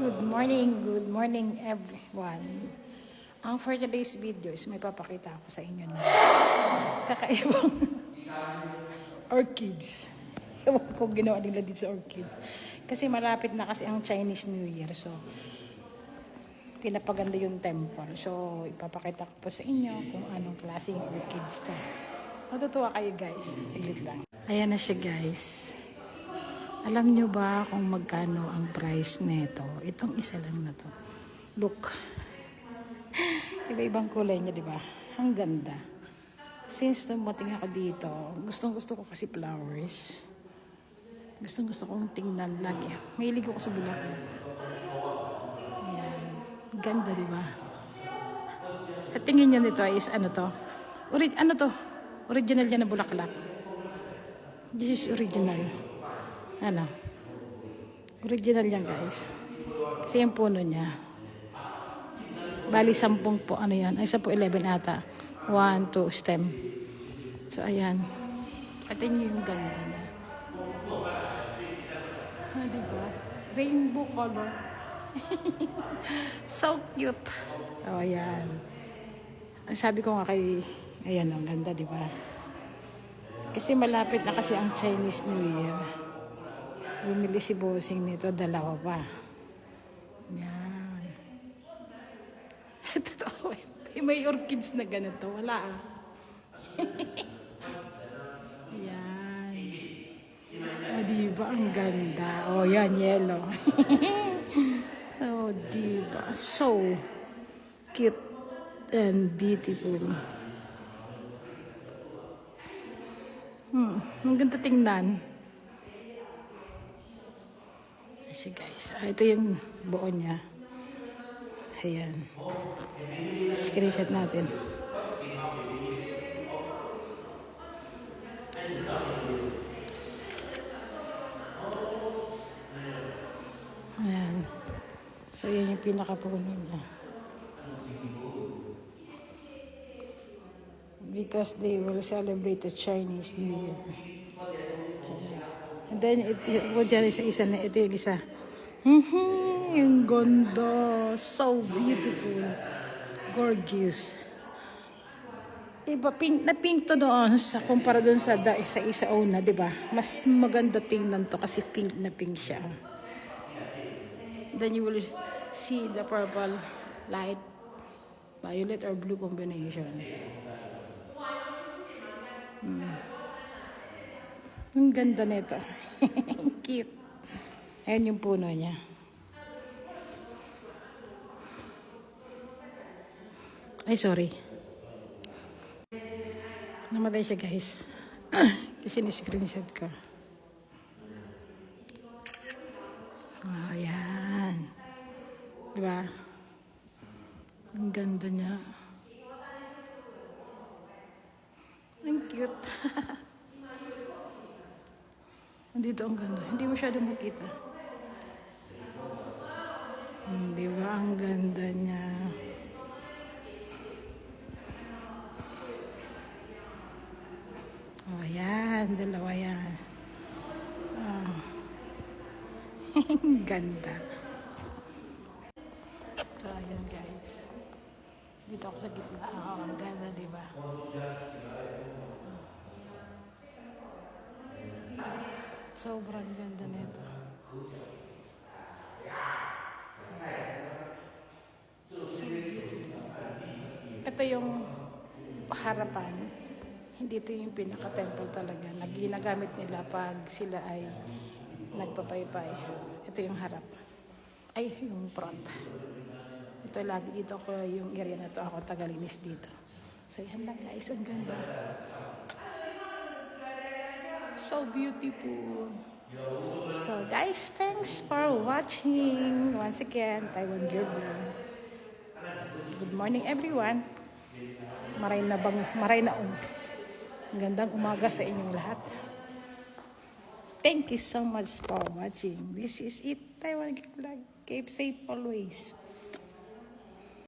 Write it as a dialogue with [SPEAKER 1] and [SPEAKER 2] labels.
[SPEAKER 1] Good morning everyone. Ang for today's video is may papakita ako sa inyo na kakaibang orchids. Ewan ko ginawa nila dito sa orchids. Kasi malapit na kasi ang Chinese New Year. So, pinapaganda yung temple. So, ipapakita ko po sa inyo kung anong klaseng orchids to. Matutuwa kayo guys. Saglit lang. Ayan na siya guys. Alam nyo ba kung magkano ang price nito? Itong isa lang na to. Look. Iba-ibang kulay niya, di ba? Ang ganda. Since tumating ako dito, gustong-gusto ko kasi flowers. Gustong-gusto kong tingnan lagi. Mahilig ako sa bulaklak. Ayan. Ganda, di ba? At tingin nyo nito is ano to? Original yan na bulaklak. This is original. Ano? Original yan guys. Kasi yung puno niya. Bali 10 po ano yan. Ay 10, 11 ata. 1, 2 stem. So ayan. Pati niyo yung ganda niya. Diba? Rainbow color. So cute. Oh ayan. Ang sabi ko nga kay ayan ang ganda diba? Kasi malapit na kasi ang Chinese New Year. Bumili si bossing nito, dalawa pa. Yan. Totoo. May orchids na ganito. Wala ah. Yan. O, diba? Ang ganda. O, yan, yellow. O, diba? So cute and beautiful. Ang ganda tingnan. Kasi guys, ito yung buo niya. Ayan. Screenshot natin. Ayan. So, yan yung pinakapuno niya. Because they will celebrate the Chinese New Year. And then, ito yung isa. Yung ganda. So beautiful. Gorgeous. Iba, pink to doon sa kumpara doon sa isa una, di ba? Mas maganda tingnan to kasi pink na pink siya. Then you will see the purple, light, violet or blue combination. Ang ganda nito. Cute. Ayan yung puno niya. Ay, sorry. Namatay siya, guys. Kasi ni-screenshot ko. Wow, ayan. Diba? Ang ganda niya. Ang cute. Dito ang ganda. Hindi masyadong makita. Di ba ang ganda niya? Oh, ayan. Dalawa yan. Oh. Ganda. So, ayan guys. Dito ako sa gitna. Oh, ang ganda, di ba? Sobrang ganda nito. So beautiful. Ito yung harapan. Hindi ito yung pinaka-temple talaga. Ginagamit nila pag sila ay nagpapaypay. Ito yung harap. Ay, yung front. Ito lagi dito ko yung area na to. Ako tagalinis dito. So yan lang guys. Ang ganda. So beautiful. So guys, thanks for watching. Once again, Taiwan Girl Vlog. Good morning everyone. Gandang umaga sa inyong lahat. Thank you so much for watching. This is it, Taiwan Girl Vlog. Keep safe always.